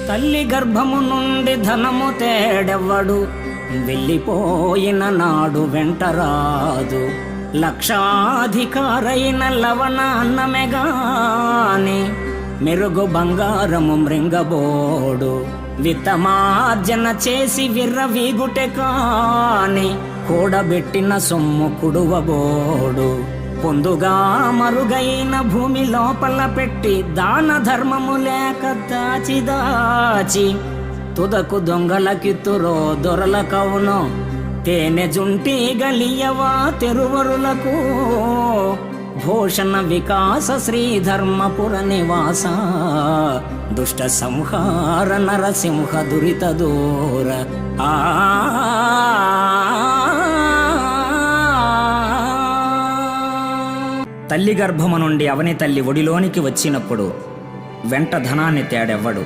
తల్లి గర్భము నుండి ధనము తేడెవ్వడు, వెళ్ళిపోయిన నాడు వెంటరాదు. లక్షాధికారైన లవణ అన్నమెగాని, మెరుగు బంగారము మృంగబోడు. విత్తమార్జన చేసి విర్రవీగుటె కాని, కూడబెట్టిన సొమ్ము కుడువబోడు. పొందుగా మరుగైన భూమి లోపల పెట్టి, దాన ధర్మము లేక దాచి దాచి, తుదకు దొంగలకిత్తురో దొరలకవునో. తేనె జుంటి గలియవా తెరువరులకు, భూషణ వికాస శ్రీధర్మపుర నివాస. దుష్ట సంహార నరసింహ దురిత దూర. తల్లి గర్భము నుండి అవని తల్లి ఒడిలోనికి వచ్చినప్పుడు వెంట ధనాన్ని తేడెవ్వడు.